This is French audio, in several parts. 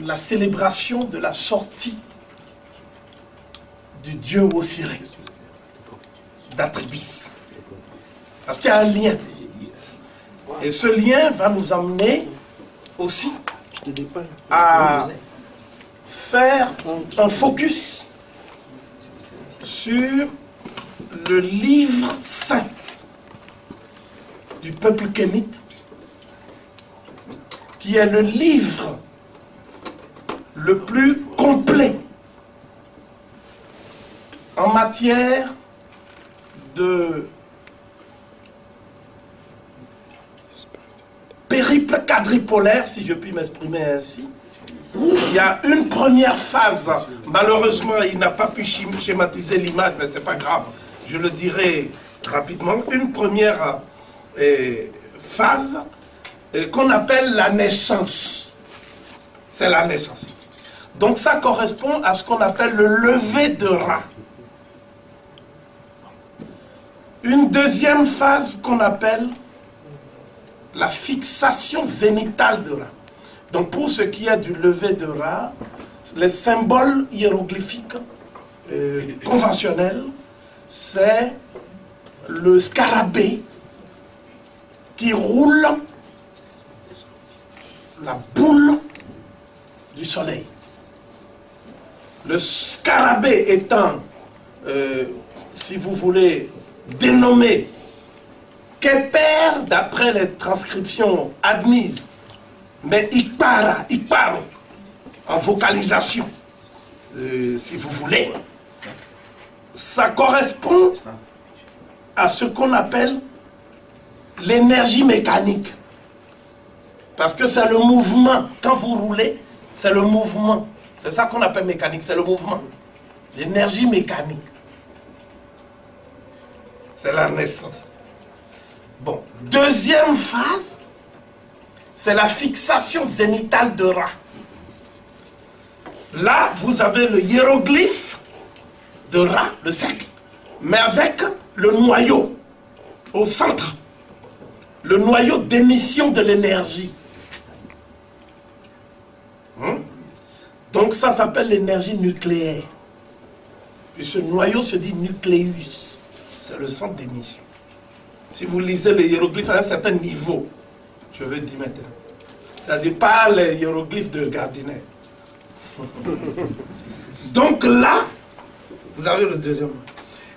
la célébration de la sortie du dieu Osiré, d'Atribis. Parce qu'il y a un lien. Et ce lien va nous amener aussi à faire un focus sur le livre saint du peuple kémite, qui est le livre le plus complet en matière de périple quadripolaire, si je puis m'exprimer ainsi. Il y a une première phase, malheureusement il n'a pas pu schématiser l'image, mais c'est pas grave, je le dirai rapidement, une première phase qu'on appelle la naissance. C'est la naissance. Donc ça correspond à ce qu'on appelle le lever de Ra. Une deuxième phase qu'on appelle la fixation zénitale de Ra. Donc pour ce qui est du lever de Ra, les symboles hiéroglyphiques conventionnels, c'est le scarabée qui roule la boule du soleil. Le scarabée étant, si vous voulez, dénommé Keper d'après les transcriptions admises, mais Ikparo, en vocalisation, si vous voulez, ça correspond à ce qu'on appelle l'énergie mécanique. Parce que c'est le mouvement. Quand vous roulez, c'est le mouvement. C'est ça qu'on appelle mécanique, c'est le mouvement. L'énergie mécanique. C'est la naissance. Bon, deuxième phase, c'est la fixation zénitale de Ra. Là, vous avez le hiéroglyphe de Ra, le cercle, mais avec le noyau au centre. Le noyau d'émission de l'énergie. Donc ça s'appelle l'énergie nucléaire. Puis ce noyau se dit nucléus. C'est le centre d'émission. Si vous lisez les hiéroglyphes à un certain niveau, je veux dire maintenant. C'est-à-dire pas les hiéroglyphes de Gardiner. Donc là, vous avez le deuxième.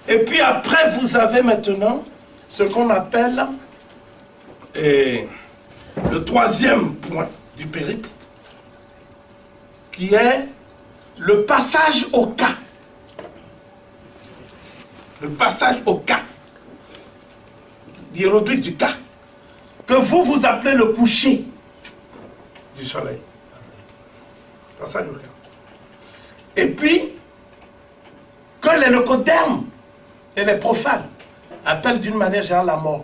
Et puis après, vous avez maintenant ce qu'on appelle le troisième point du périple, qui est le passage au cas. Le passage au cas. L'hiéroglyphe du cas. Que vous appelez le coucher du soleil. Passage au cas. Et puis, que les leucodermes et les profanes appellent d'une manière générale la mort.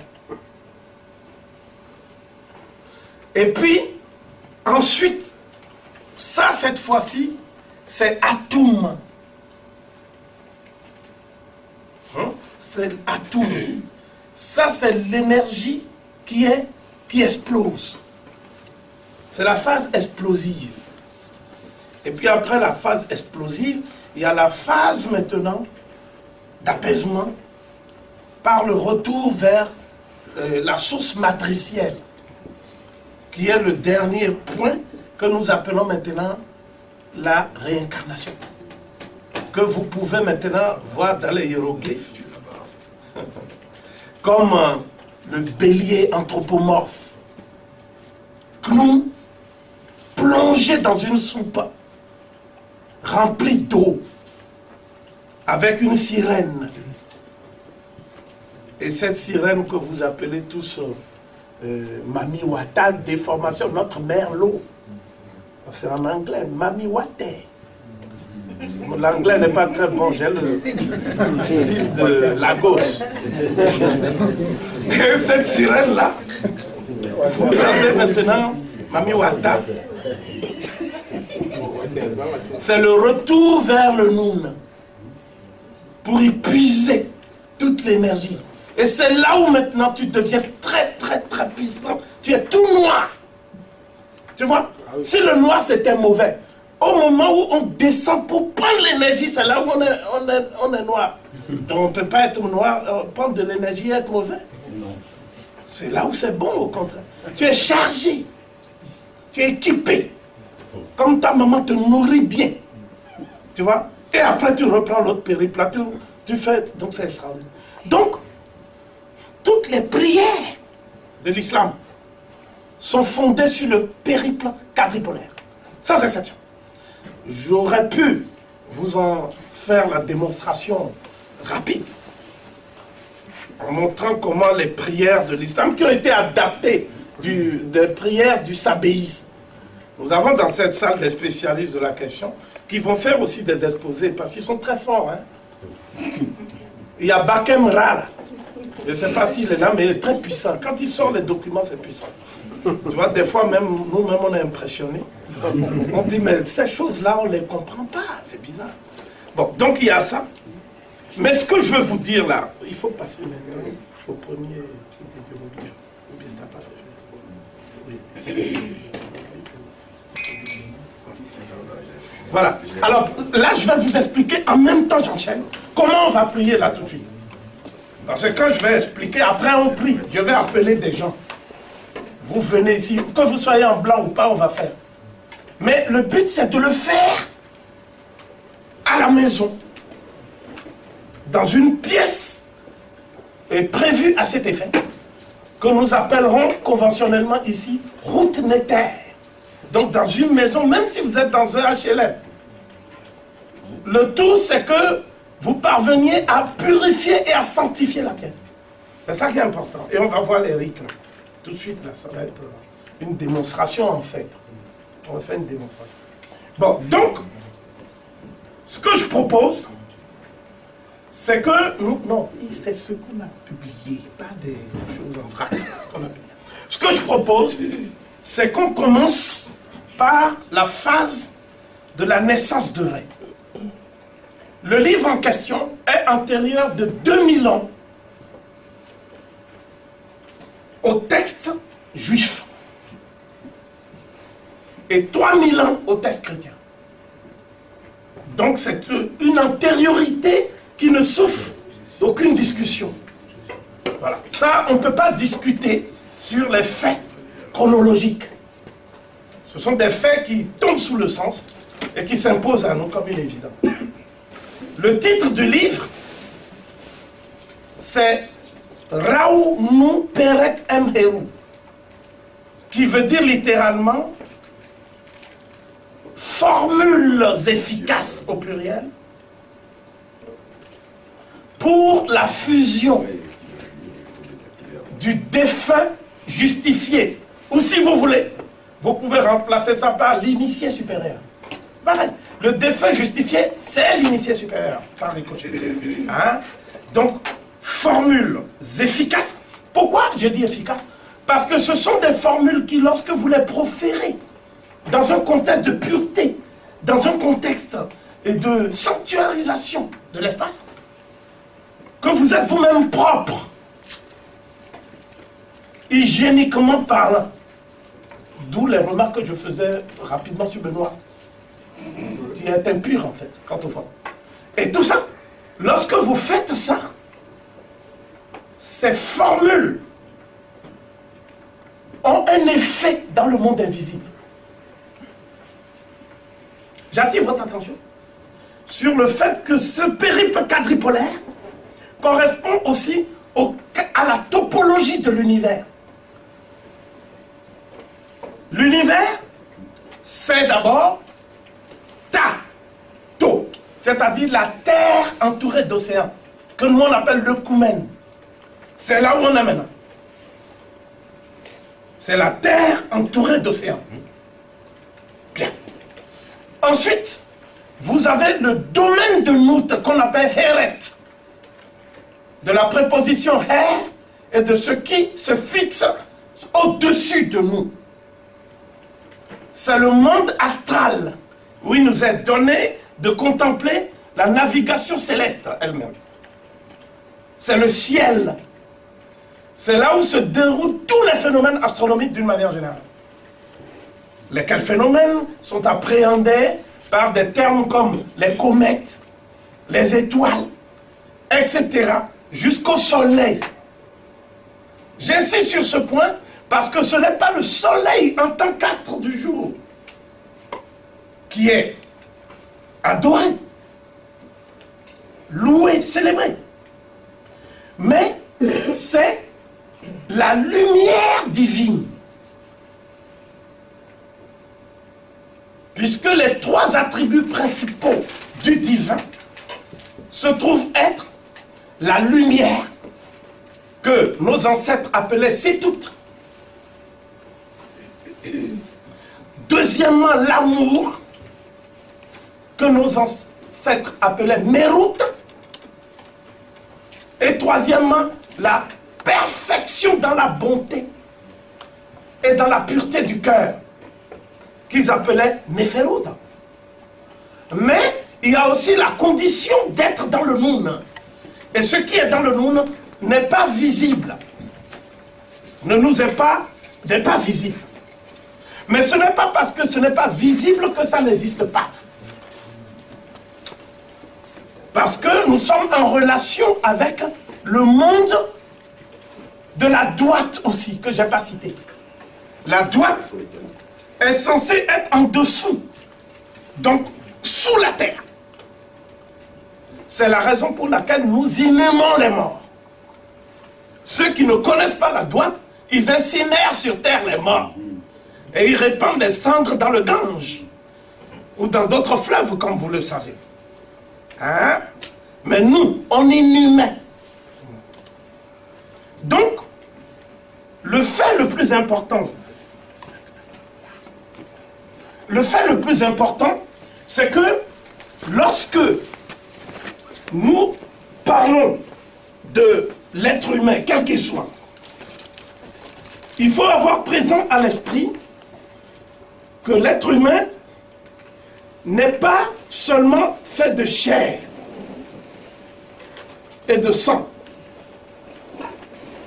Et puis, ensuite, ça, cette fois-ci, c'est Atum. C'est Atum. Ça, c'est l'énergie qui explose. C'est la phase explosive. Et puis après la phase explosive, il y a la phase maintenant d'apaisement par le retour vers la source matricielle, qui est le dernier point que nous appelons maintenant la réincarnation, que vous pouvez maintenant voir dans les hiéroglyphes, comme le bélier anthropomorphe, Cnou, plongé dans une soupe remplie d'eau, avec une sirène. Et cette sirène que vous appelez tous Mami Wata, déformation, notre mère l'eau. C'est en anglais, Mami Wate. L'anglais n'est pas très bon, j'ai le style de Lagos. Et cette sirène-là, vous avez maintenant Mami Wata. C'est le retour vers le Noun pour y puiser toute l'énergie. Et c'est là où maintenant tu deviens très très très puissant. Tu es tout noir. Tu vois? Si le noir c'était mauvais, Au moment où on descend pour prendre l'énergie, c'est là où on est noir. Donc on ne peut pas être noir, prendre de l'énergie et être mauvais. C'est là où c'est bon, au contraire. Tu es chargé, tu es équipé. Comme ta maman te nourrit bien. Tu vois? Et après tu reprends l'autre périple. Là, tu fais, donc c'est extraordinaire. Donc, toutes les prières de l'islam sont fondées sur le périple quadripolaire. Ça, c'est exceptionnel. J'aurais pu vous en faire la démonstration rapide en montrant comment les prières de l'islam qui ont été adaptées des prières du sabéisme. Nous avons dans cette salle des spécialistes de la question qui vont faire aussi des exposés parce qu'ils sont très forts. Hein. Il y a Bakem Ra, je ne sais pas s'il est là, mais il est très puissant. Quand il sort les documents, c'est puissant. Tu vois, des fois, même nous-mêmes, on est impressionnés. On dit, mais ces choses-là, on ne les comprend pas. C'est bizarre. Bon, donc il y a ça. Mais ce que je veux vous dire là, il faut passer maintenant au premier hiéroglyphe. Ou bien t'as pas fait. Oui. Voilà. Alors là, je vais vous expliquer, en même temps j'enchaîne, comment on va prier là tout de suite. Parce que quand je vais expliquer, après on prie. Je vais appeler des gens. Vous venez ici, que vous soyez en blanc ou pas, on va faire. Mais le but, c'est de le faire à la maison, dans une pièce prévue à cet effet, que nous appellerons conventionnellement ici route netter. Donc dans une maison, même si vous êtes dans un HLM, le tout c'est que vous parveniez à purifier et à sanctifier la pièce. C'est ça qui est important. Et on va voir les rites là. Tout de suite là, ça va être une démonstration en fait. On va faire une démonstration. Bon, donc, ce que je propose, c'est que nous, non, c'est ce qu'on a publié, pas des choses en vrac. Ce que je propose, c'est qu'on commence par la phase de la naissance de Ré. Le livre en question est antérieur de 2000 ans au texte juif et 3000 ans au texte chrétien. Donc c'est une antériorité qui ne souffre d'aucune discussion. Voilà. Ça, on ne peut pas discuter sur les faits chronologiques. Ce sont des faits qui tombent sous le sens et qui s'imposent à nous comme il est évident. Le titre du livre, c'est Raou Nou Perek Mheru, qui veut dire littéralement formules efficaces au pluriel pour la fusion du défunt justifié. Ou si vous voulez, vous pouvez remplacer ça par l'initié supérieur. Pareil, le défunt justifié, c'est l'initié supérieur, par ricochet. Hein? Donc, formules efficaces. Pourquoi je dis efficaces? Parce que ce sont des formules qui, lorsque vous les proférez, dans un contexte de pureté, dans un contexte de sanctuarisation de l'espace, que vous êtes vous-même propre, hygiéniquement parlant. D'où les remarques que je faisais rapidement sur Benoît, qui est impur en fait, quant au fond. Et tout ça, lorsque vous faites ça, ces formules ont un effet dans le monde invisible. J'attire votre attention sur le fait que ce périple quadripolaire correspond aussi à la topologie de l'univers. L'univers, c'est d'abord Ta-To, c'est-à-dire la terre entourée d'océans, que nous on appelle le Koumen. C'est là où on est maintenant. C'est la terre entourée d'océans. Bien. Ensuite, vous avez le domaine de Nout qu'on appelle Heret, de la préposition Her et de ce qui se fixe au-dessus de nous. C'est le monde astral où il nous est donné de contempler la navigation céleste elle-même. C'est le ciel. C'est là où se déroulent tous les phénomènes astronomiques d'une manière générale. lesquels phénomènes sont appréhendés par des termes comme les comètes, les étoiles, etc., jusqu'au soleil. J'insiste sur ce point parce que ce n'est pas le soleil en tant qu'astre du jour qui est adoré, loué, célébré. Mais c'est la lumière divine. Puisque les trois attributs principaux du divin se trouvent être la lumière, que nos ancêtres appelaient Sétout. Deuxièmement, l'amour, que nos ancêtres appelaient Mérout. Et troisièmement, la perfection dans la bonté et dans la pureté du cœur, qu'ils appelaient Néphérot. Mais il y a aussi la condition d'être dans le Noun. Et ce qui est dans le Noun n'est pas visible, ne nous est pas visible. Mais ce n'est pas parce que ce n'est pas visible que ça n'existe pas. Parce que nous sommes en relation avec le monde de la droite aussi, que je n'ai pas cité. La droite est censée être en dessous, donc sous la terre. C'est la raison pour laquelle nous inhumons les morts. Ceux qui ne connaissent pas la droite, ils incinèrent sur terre les morts. Et ils répandent les cendres dans le Gange, ou dans d'autres fleuves, comme vous le savez. Hein? Mais nous, on inhumait. Donc, le fait le plus important, c'est que lorsque nous parlons de l'être humain, quel qu'il soit, il faut avoir présent à l'esprit que l'être humain n'est pas seulement fait de chair et de sang.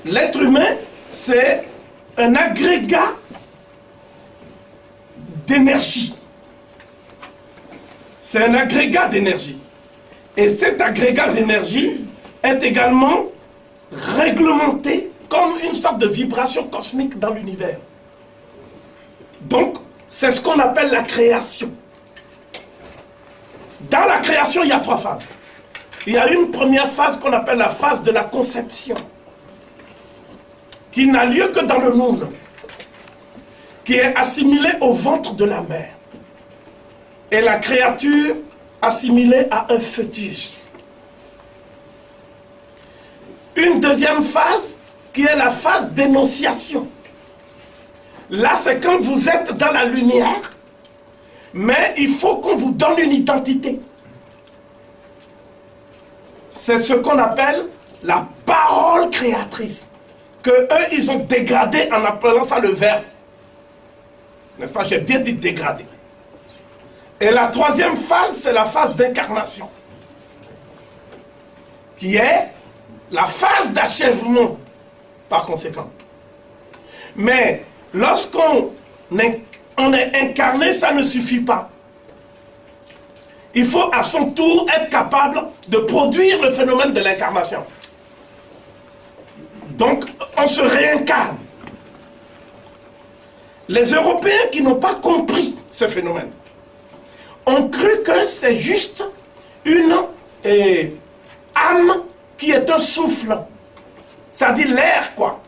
L'être humain, c'est un agrégat d'énergie. C'est un agrégat d'énergie. Et cet agrégat d'énergie est également réglementé comme une sorte de vibration cosmique dans l'univers. Donc, c'est ce qu'on appelle la création. Dans la création, il y a trois phases. Il y a une première phase qu'on appelle la phase de la conception, qui n'a lieu que dans le monde, qui est assimilée au ventre de la mère. Et la créature assimilée à un fœtus. Une deuxième phase, qui est la phase d'énonciation. Là, c'est quand vous êtes dans la lumière, mais il faut qu'on vous donne une identité. C'est ce qu'on appelle la parole créatrice, que eux, ils ont dégradé en appelant ça le verbe. N'est-ce pas? J'ai bien dit dégradé. Et la troisième phase, c'est la phase d'incarnation, qui est la phase d'achèvement, par conséquent. Mais lorsqu'on est incarné, ça ne suffit pas. Il faut à son tour être capable de produire le phénomène de l'incarnation. Donc, on se réincarne. Les Européens qui n'ont pas compris ce phénomène ont cru que c'est juste une âme qui est un souffle. C'est-à-dire l'air, quoi.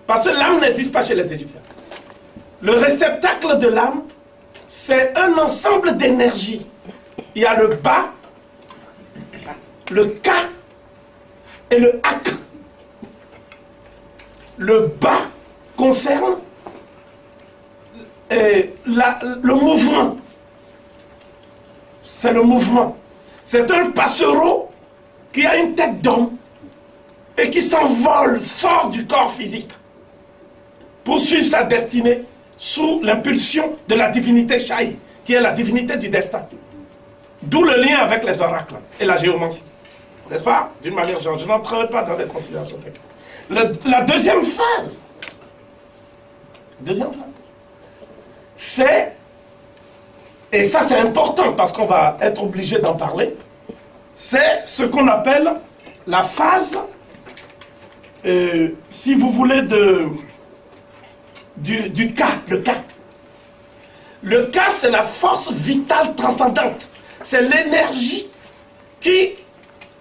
Parce que l'âme n'existe pas chez les Égyptiens. Le réceptacle de l'âme, c'est un ensemble d'énergie. Il y a le Ba, le Ka et le Ak. Le Ba concerne le mouvement. C'est le mouvement. C'est un passereau qui a une tête d'homme et qui s'envole, sort du corps physique pour suivre sa destinée sous l'impulsion de la divinité Shaï, qui est la divinité du destin. D'où le lien avec les oracles et la géomancie. N'est-ce pas? D'une manière générale, je n'entrerai pas dans des considérations techniques. La deuxième phase, c'est, et ça c'est important parce qu'on va être obligé d'en parler, c'est ce qu'on appelle la phase, si vous voulez, du K, le K. Le K, c'est la force vitale transcendante. C'est l'énergie qui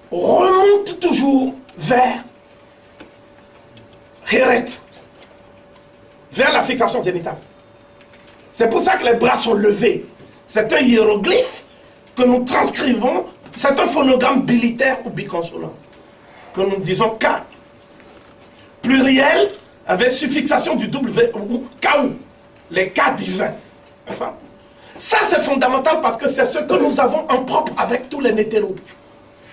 remonte toujours vers Héret, vers la fixation zénithale. C'est pour ça que les bras sont levés. C'est un hiéroglyphe que nous transcrivons, c'est un phonogramme bilitaire ou biconsonant, que nous disons K. Pluriel avec suffixation du W ou KO, les K divins. N'est-ce pas? Ça c'est fondamental parce que c'est ce que nous avons en propre avec tous les nétéros.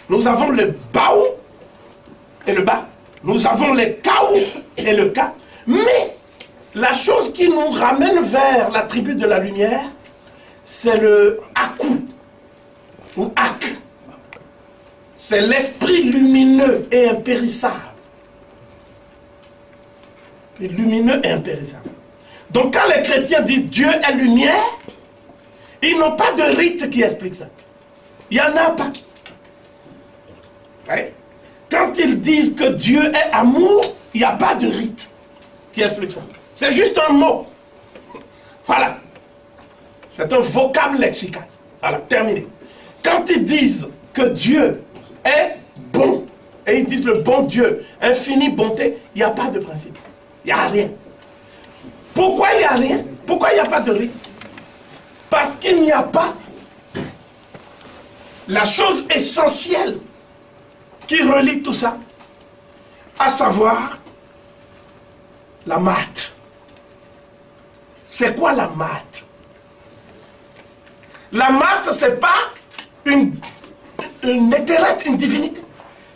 Nous avons le Bao et le Ba. Nous avons le Kao et le Ka. Mais la chose qui nous ramène vers l'attribut de la lumière, c'est le Aku ou Ak. C'est l'esprit lumineux et impérissable. Lumineux et impérissable. Donc quand les chrétiens disent Dieu est lumière, ils n'ont pas de rite qui explique ça. Il n'y en a pas. Ouais. Quand ils disent que Dieu est amour, il n'y a pas de rite qui explique ça. C'est juste un mot. Voilà. C'est un vocable lexical. Voilà, terminé. Quand ils disent que Dieu est bon, et ils disent le bon Dieu, infinie bonté, il n'y a pas de principe. Il n'y a rien. Pourquoi il n'y a rien? Pourquoi il n'y a pas de rite? Parce qu'il n'y a pas la chose essentielle qui relie tout ça, à savoir la maths. C'est quoi la maths? La maths, c'est pas une éthérète, une divinité.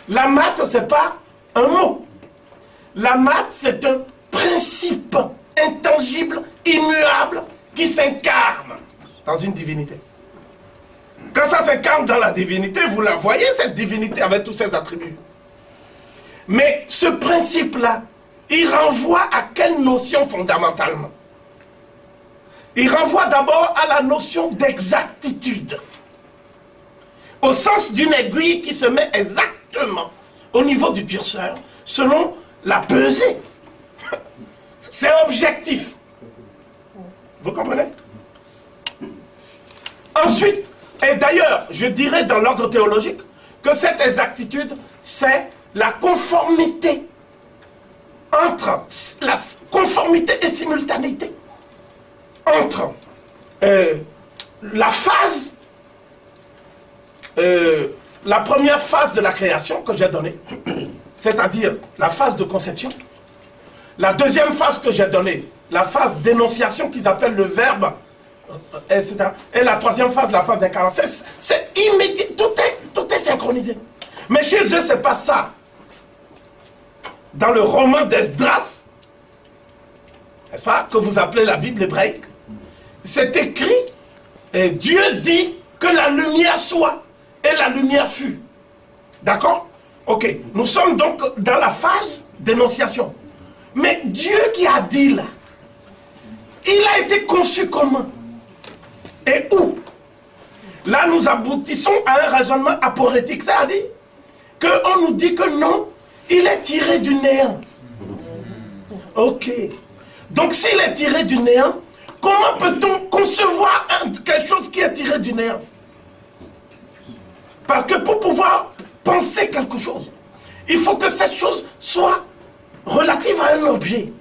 La maths, c'est pas un mot. La maths, c'est un principe intangible, immuable, qui s'incarne dans une divinité. Quand ça s'incarne dans la divinité, vous la voyez, cette divinité avec tous ses attributs. Mais ce principe-là, il renvoie à quelle notion fondamentalement? Il renvoie d'abord à la notion d'exactitude. Au sens d'une aiguille qui se met exactement au niveau du curseur, selon la pesée. C'est objectif. Vous comprenez? Ensuite, et d'ailleurs, je dirais dans l'ordre théologique, que cette exactitude, c'est la conformité entre la conformité et simultanéité entre la phase, la première phase de la création que j'ai donnée, c'est-à-dire la phase de conception, la deuxième phase que j'ai donnée, la phase d'énonciation qu'ils appellent le verbe, etc. Et la troisième phase, la phase d'incarnation, c'est immédiat, tout est synchronisé. Mais chez eux, c'est pas ça. Dans le roman d'Esdras, n'est-ce pas, que vous appelez la Bible hébraïque, c'est écrit, et Dieu dit que la lumière soit, et la lumière fut. D'accord? Ok, nous sommes donc dans la phase d'énonciation. Mais Dieu qui a dit là, il a été conçu comment? Et où? Là, nous aboutissons à un raisonnement aporétique, c'est-à-dire qu'on nous dit que non, il est tiré du néant. Ok. Donc, s'il est tiré du néant, comment peut-on concevoir quelque chose qui est tiré du néant? Parce que pour pouvoir penser quelque chose, il faut que cette chose soit relative à un objet.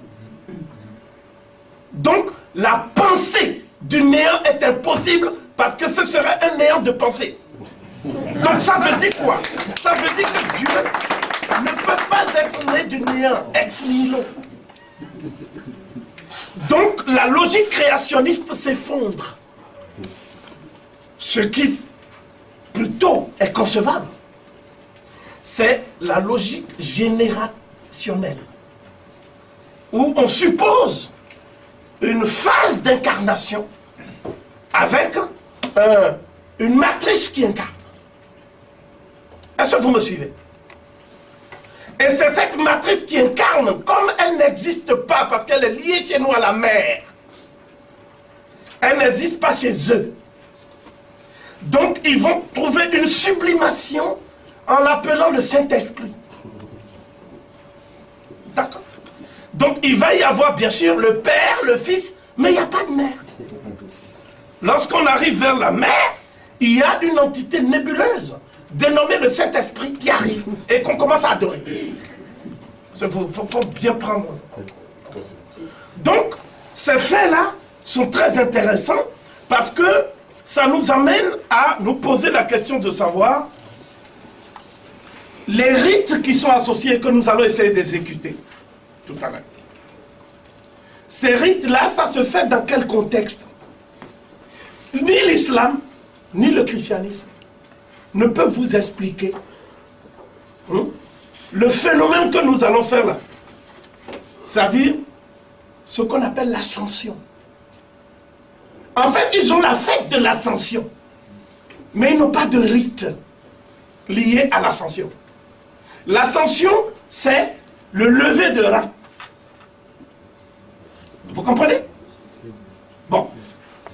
Donc, la pensée du néant est impossible parce que ce serait un néant de pensée. Donc, ça veut dire quoi? Ça veut dire que Dieu ne peut pas être né du néant, ex nihilo. Donc, la logique créationniste s'effondre. Ce qui, plutôt, est concevable, c'est la logique générationnelle, où on suppose une phase d'incarnation avec une matrice qui incarne. Est-ce que vous me suivez? Et c'est cette matrice qui incarne, comme elle n'existe pas parce qu'elle est liée chez nous à la mer, elle n'existe pas chez eux. Donc ils vont trouver une sublimation en l'appelant le Saint-Esprit. D'accord? Donc il va y avoir bien sûr le Père, le Fils, mais il n'y a pas de mère. Lorsqu'on arrive vers la mère, il y a une entité nébuleuse, dénommée le Saint-Esprit, qui arrive et qu'on commence à adorer. Il faut bien prendre. Donc, ces faits-là sont très intéressants parce que ça nous amène à nous poser la question de savoir les rites qui sont associés que nous allons essayer d'exécuter tout à l'heure. Ces rites-là, ça se fait dans quel contexte? Ni l'islam, ni le christianisme ne peuvent vous expliquer le phénomène que nous allons faire là. C'est-à-dire ce qu'on appelle l'ascension. En fait, ils ont la fête de l'ascension, mais ils n'ont pas de rite lié à l'ascension. L'ascension, c'est le lever de rang. Vous comprenez? Bon,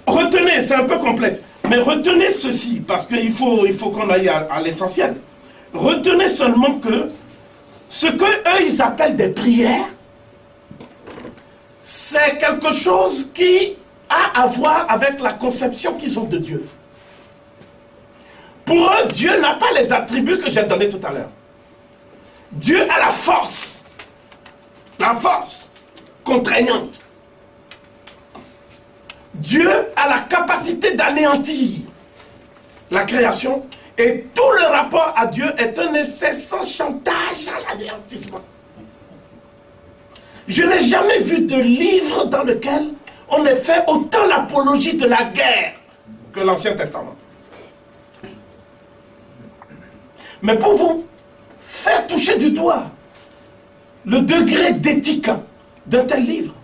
retenez, c'est un peu complexe, mais retenez ceci, parce qu'il faut qu'on aille à l'essentiel. Retenez seulement que ce qu'eux, ils appellent des prières, c'est quelque chose qui a à voir avec la conception qu'ils ont de Dieu. Pour eux, Dieu n'a pas les attributs que j'ai donnés tout à l'heure. Dieu a la force contraignante. Dieu a la capacité d'anéantir la création et tout le rapport à Dieu est un incessant chantage à l'anéantissement. Je n'ai jamais vu de livre dans lequel on ait fait autant l'apologie de la guerre que l'Ancien Testament. Mais pour vous faire toucher du doigt le degré d'éthique d'un tel livre,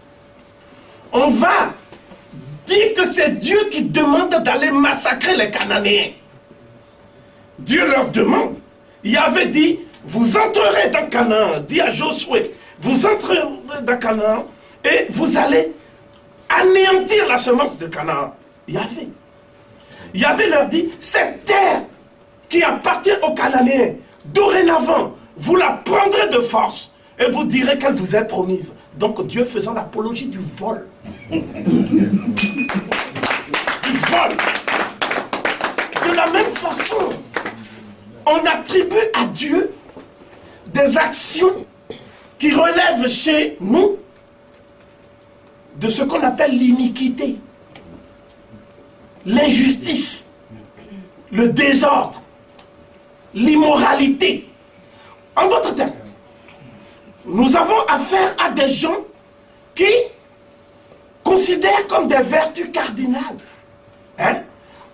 on va dire que c'est Dieu qui demande d'aller massacrer les Cananéens. Dieu leur demande. Yahvé dit, vous entrerez dans Canaan, dit à Josué, vous entrerez dans Canaan et vous allez anéantir la semence de Canaan. Yahvé leur dit, cette terre qui appartient aux Cananéens, dorénavant, vous la prendrez de force et vous direz qu'elle vous est promise. Donc Dieu faisant l'apologie du vol. Du vol. De la même façon, on attribue à Dieu des actions qui relèvent chez nous de ce qu'on appelle l'iniquité, l'injustice, le désordre, l'immoralité. En d'autres termes, nous avons affaire à des gens qui considèrent comme des vertus cardinales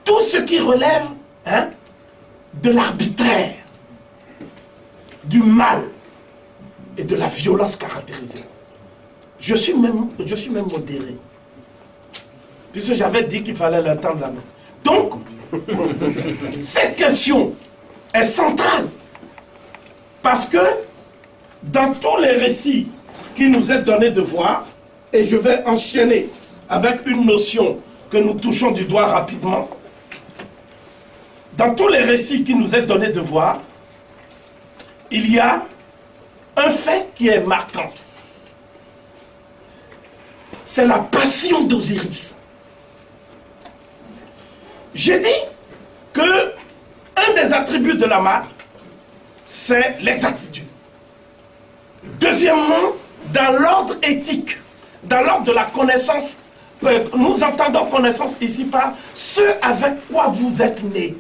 tout ce qui relève de l'arbitraire, du mal et de la violence caractérisée. Je suis même modéré, puisque j'avais dit qu'il fallait leur tendre la main. Donc, cette question est centrale, parce que dans tous les récits qui nous est donné de voir, et je vais enchaîner avec une notion que nous touchons du doigt rapidement, dans tous les récits qui nous est donné de voir, il y a un fait qui est marquant. C'est la passion d'Osiris. J'ai dit que un des attributs de la main, c'est l'exactitude. Deuxièmement, dans l'ordre éthique, dans l'ordre de la connaissance, nous entendons connaissance ici par ce avec quoi vous êtes né,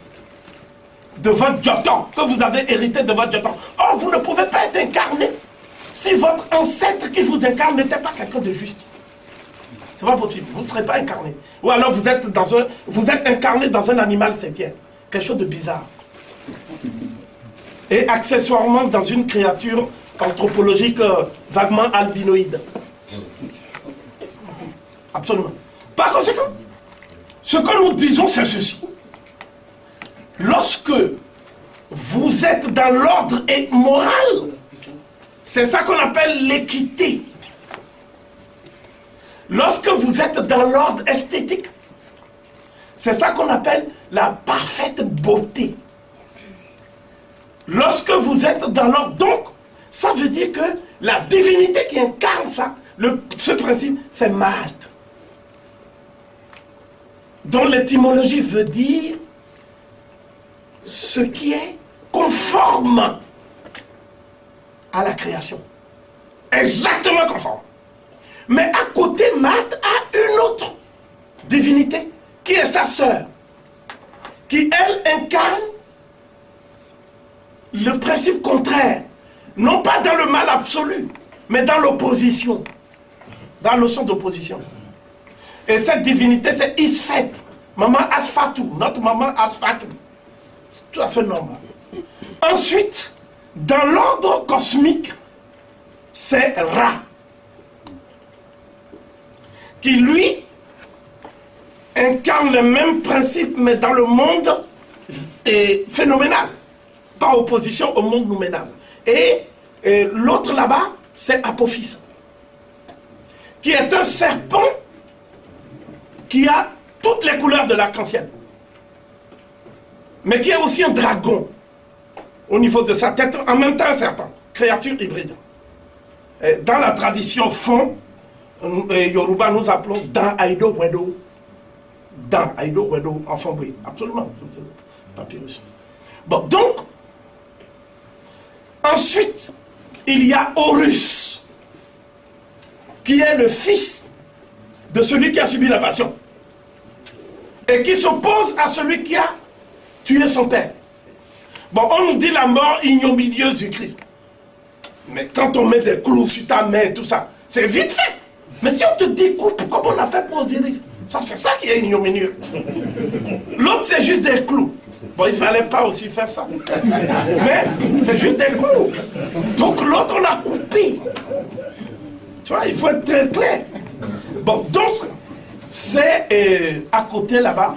de votre joton, que vous avez hérité de votre joton. Or, vous ne pouvez pas être incarné si votre ancêtre qui vous incarne n'était pas quelqu'un de juste. C'est pas possible, vous ne serez pas incarné. Ou alors vous êtes incarné dans un animal septième, quelque chose de bizarre. Et accessoirement dans une créature anthropologique vaguement albinoïde. Absolument. Par conséquent, ce que nous disons, c'est ceci. Lorsque vous êtes dans l'ordre moral, c'est ça qu'on appelle l'équité. Lorsque vous êtes dans l'ordre esthétique, C'est ça qu'on appelle la parfaite beauté. Lorsque vous êtes dans l'ordre, donc, ça veut dire que la divinité qui incarne ça, ce principe, c'est Maat. Dont l'étymologie veut dire ce qui est conforme à la création. Exactement conforme. Mais à côté, Maat a une autre divinité qui est sa sœur, qui elle incarne le principe contraire, non pas dans le mal absolu, mais dans l'opposition, dans la notion d'opposition. Et cette divinité, c'est Isfet, maman Asfatou, notre maman Asfatou. C'est tout à fait normal. Ensuite, dans l'ordre cosmique, c'est Ra, qui lui incarne le même principe, mais dans le monde phénoménal, par opposition au monde nouménal. Et l'autre là-bas, c'est Apophis, qui est un serpent qui a toutes les couleurs de l'arc-en-ciel, mais qui est aussi un dragon au niveau de sa tête, en même temps un serpent, créature hybride. Et dans la tradition fond, Yoruba, nous appelons Dan Aido Wedo. Dan Aido Wedo, enfant, oui, absolument. Papyrus. Bon, donc, ensuite, il y a Horus, qui est le fils de celui qui a subi la passion, et qui s'oppose à celui qui a tué son père. Bon, on nous dit la mort ignominieuse du Christ. Mais quand on met des clous sur ta main et tout ça, c'est vite fait. Mais si on te découpe, comme on a fait pour Osiris, ça c'est ça qui est ignominieux. L'autre c'est juste des clous. Bon, il ne fallait pas aussi faire ça. Mais c'est juste des clous. Donc l'autre on l'a coupé. Tu vois, il faut être très clair. Bon, donc, c'est à côté là-bas,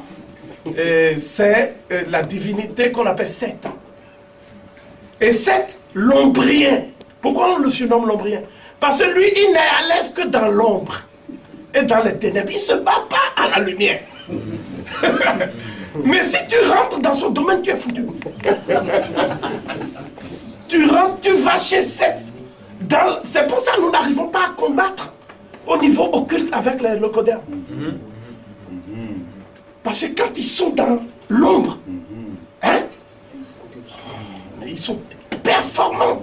c'est la divinité qu'on appelle Seth. Et Seth, l'ombrien. Pourquoi on le surnomme l'ombrien? Parce que lui, il n'est à l'aise que dans l'ombre et dans les ténèbres. Il ne se bat pas à la lumière. Mais si tu rentres dans son domaine, tu es foutu. Tu rentres, tu vas chez Seth. C'est pour ça que nous n'arrivons pas à combattre au niveau occulte avec les locodermes. Parce que quand ils sont dans l'ombre, hein, ils sont performants.